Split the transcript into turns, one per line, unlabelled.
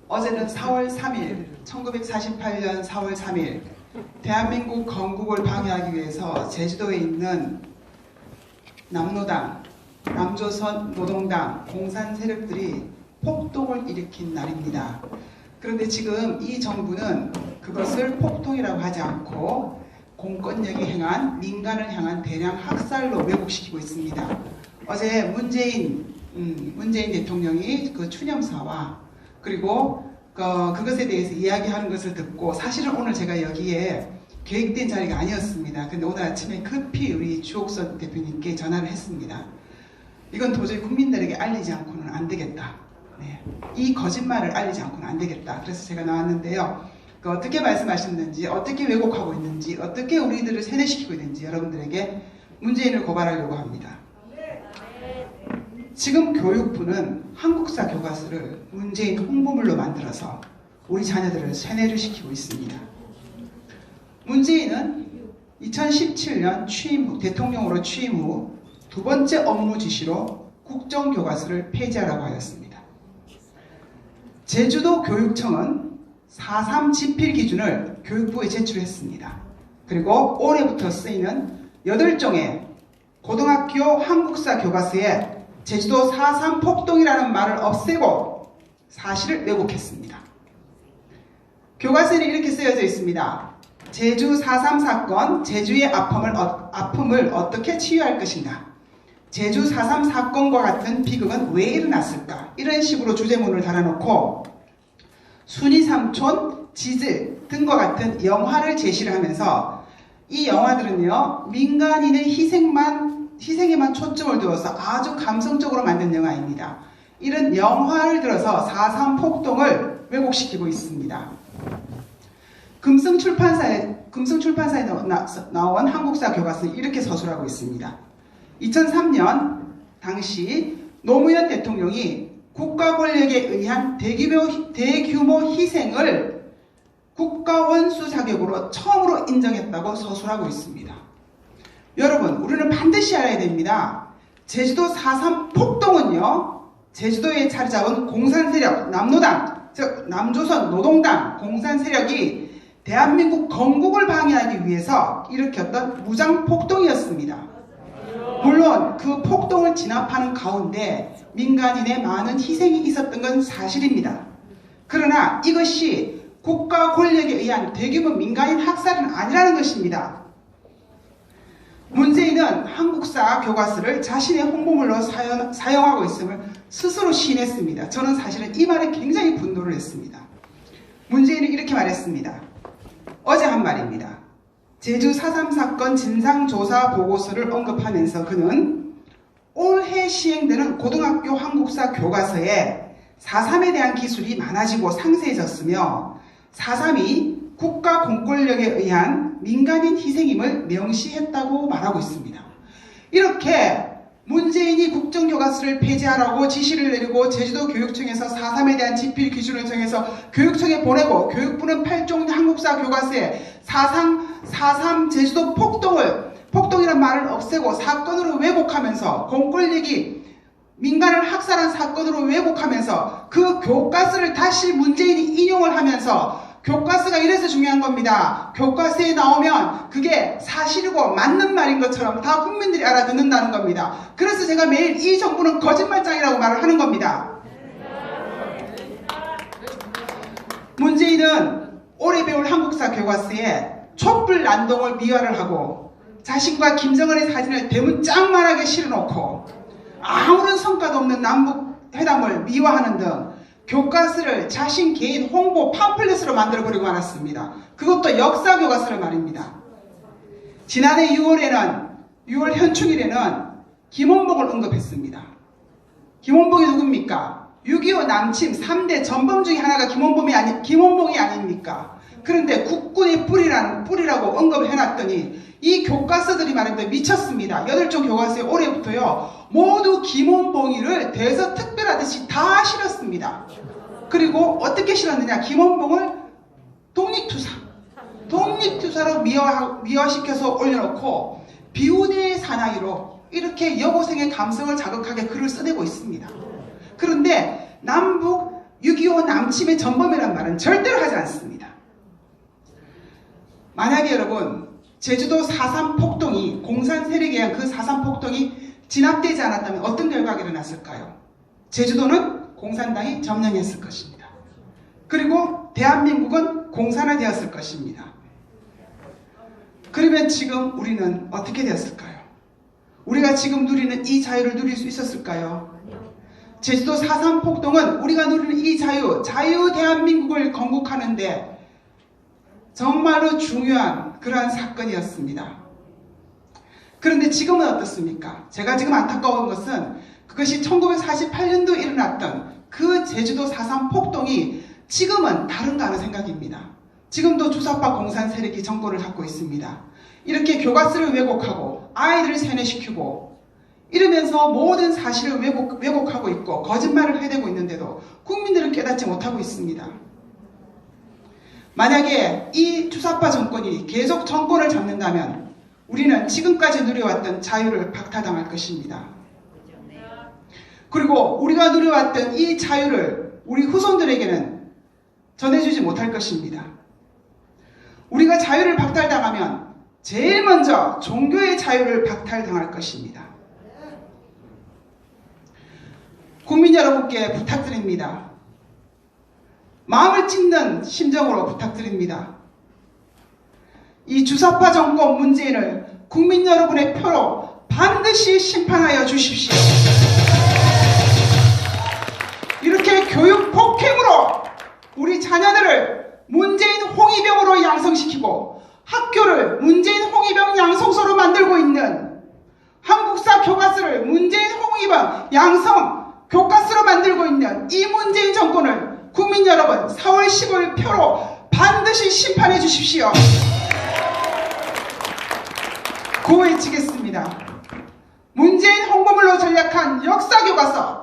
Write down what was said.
어제는 4월 3일, 1948년 4월 3일 대한민국 건국을 방해하기 위해서 제주도에 있는 남노당, 남조선 노동당, 공산 세력들이 폭동을 일으킨 날입니다. 그런데 지금 이 정부는 그것을 폭동이라고 하지 않고 공권력이 행한 민간을 향한 대량 학살로 왜곡시키고 있습니다. 어제 문재인 대통령이 그 추념사와 그리고 그것에 대해서 이야기하는 것을 듣고, 사실은 오늘 제가 여기에 계획된 자리가 아니었습니다. 근데 오늘 아침에 급히 우리 주옥선 대표님께 전화를 했습니다. 이건 도저히 국민들에게 알리지 않고는 안 되겠다. 네. 이 거짓말을 알리지 않고는 안 되겠다. 그래서 제가 나왔는데요. 어떻게 말씀하셨는지, 어떻게 왜곡하고 있는지, 어떻게 우리들을 세뇌시키고 있는지 여러분들에게 문재인을 고발하려고 합니다. 지금 교육부는 한국사 교과서를 문재인 홍보물로 만들어서 우리 자녀들을 세뇌를 시키고 있습니다. 문재인은 2017년 대통령으로 취임 후 두 번째 업무 지시로 국정교과서를 폐지하라고 하였습니다. 제주도 교육청은 4.3 지필 기준을 교육부에 제출했습니다. 그리고 올해부터 쓰이는 8종의 고등학교 한국사 교과서에 제주도 4.3 폭동이라는 말을 없애고 사실을 왜곡했습니다. 교과서에는 이렇게 쓰여져 있습니다. 제주 4.3 사건, 제주의 아픔을 어떻게 치유할 것인가? 제주 4.3 사건과 같은 비극은 왜 일어났을까? 이런 식으로 주제문을 달아놓고 순이 삼촌, 지질 등과 같은 영화를 제시를 하면서, 이 영화들은요 민간인의 희생에만 초점을 두어서 아주 감성적으로 만든 영화입니다. 이런 영화를 들어서 4.3 폭동을 왜곡시키고 있습니다. 금성출판사에 나온 한국사 교과서는 이렇게 서술하고 있습니다. 2003년 당시 노무현 대통령이 국가 권력에 의한 대규모 희생을 국가원수 자격으로 처음으로 인정했다고 서술하고 있습니다. 여러분, 우리는 반드시 알아야 됩니다. 제주도 4.3 폭동은요, 제주도에 자리 잡은 공산 세력, 남노당, 즉 남조선 노동당 공산 세력이 대한민국 건국을 방해하기 위해서 일으켰던 무장 폭동이었습니다. 물론 그 폭동을 진압하는 가운데 민간인의 많은 희생이 있었던 건 사실입니다. 그러나 이것이 국가 권력에 의한 대규모 민간인 학살은 아니라는 것입니다. 문재인은 한국사 교과서를 자신의 홍보물로 사용하고 있음을 스스로 시인했습니다. 저는 사실은 이 말에 굉장히 분노를 했습니다. 문재인은 이렇게 말했습니다. 어제 한 말입니다. 제주 4.3 사건 진상조사 보고서를 언급하면서 그는 올해 시행되는 고등학교 한국사 교과서에 4.3에 대한 기술이 많아지고 상세해졌으며 4.3이 국가 공권력에 의한 민간인 희생임을 명시했다고 말하고 있습니다. 이렇게 문재인이 국정교과서를 폐지하라고 지시를 내리고 제주도 교육청에서 4.3에 대한 지필 기준을 정해서 교육청에 보내고, 교육부는 8종 한국사 교과서에 4.3 제주도 폭동이란 말을 없애고 사건으로 왜곡하면서, 공권력이 민간을 학살한 사건으로 왜곡하면서 그 교과서를 다시 문재인이 인용을 하면서, 교과서가 이래서 중요한 겁니다. 교과서에 나오면 그게 사실이고 맞는 말인 것처럼 다 국민들이 알아듣는다는 겁니다. 그래서 제가 매일 이 정부는 거짓말장이라고 말을 하는 겁니다. 문재인은 올해 배울 한국사 교과서에 촛불 난동을 미화를 하고 자신과 김정은의 사진을 대문짝만하게 실어놓고 아무런 성과도 없는 남북회담을 미화하는 등 교과서를 자신 개인 홍보 팜플렛으로 만들어버리고 말았습니다. 그것도 역사 교과서를 말입니다. 지난해 6월 현충일에는 김원봉을 언급했습니다. 김원봉이 누굽니까? 6.25 남침 3대 전범 중에 하나가 김원봉이 아닙니까? 그런데 국군의 뿌리라고 언급을 해놨더니 이 교과서들이 말입니다. 미쳤습니다. 8종 교과서에 올해부터요 모두 김원봉이를 대서특별하듯이 다 실었습니다. 그리고 어떻게 실었느냐? 김원봉을 독립투사로 미화시켜서 올려놓고 비운의 사나이로 이렇게 여고생의 감성을 자극하게 글을 써내고 있습니다. 그런데 남북 6.25 남침의 전범이란 말은 절대로 하지 않습니다. 만약에 여러분 제주도 4.3 폭동이 공산 세력에 의한 그 4.3 폭동이 진압되지 않았다면 어떤 결과가 일어났을까요? 제주도는 공산당이 점령했을 것입니다. 그리고 대한민국은 공산화되었을 것입니다. 그러면 지금 우리는 어떻게 되었을까요? 우리가 지금 누리는 이 자유를 누릴 수 있었을까요? 제주도 4.3 폭동은 우리가 누리는 이 자유 대한민국을 건국하는데 정말로 중요한 그러한 사건이었습니다. 그런데 지금은 어떻습니까? 제가 지금 안타까운 것은 그것이 1948년도에 일어났던 그 제주도 4.3 폭동이 지금은 다른가 하는 생각입니다. 지금도 주사파 공산 세력이 정권을 잡고 있습니다. 이렇게 교과서를 왜곡하고 아이들을 세뇌시키고 이러면서 모든 사실을 왜곡하고 있고 거짓말을 해대고 있는데도 국민들은 깨닫지 못하고 있습니다. 만약에 이 주사파 정권이 계속 정권을 잡는다면 우리는 지금까지 누려왔던 자유를 박탈당할 것입니다. 그리고 우리가 누려왔던 이 자유를 우리 후손들에게는 전해주지 못할 것입니다. 우리가 자유를 박탈당하면 제일 먼저 종교의 자유를 박탈당할 것입니다. 국민 여러분께 부탁드립니다. 마음을 찢는 심정으로 부탁드립니다. 이 주사파 정권 문재인을 국민 여러분의 표로 반드시 심판하여 주십시오. 이렇게 교육 폭행으로 우리 자녀들을 문재인 홍위병으로 양성시키고 학교를 문재인 홍위병 양성소로 만들고 있는 한국사 교과서를 문재인 홍위병 양성 교과서로 만들고 있는 이 문재인 정권을 국민 여러분 4월 15일 표로 반드시 심판해 주십시오. 구호해치겠습니다. 문재인 홍보물로 전략한 역사교과서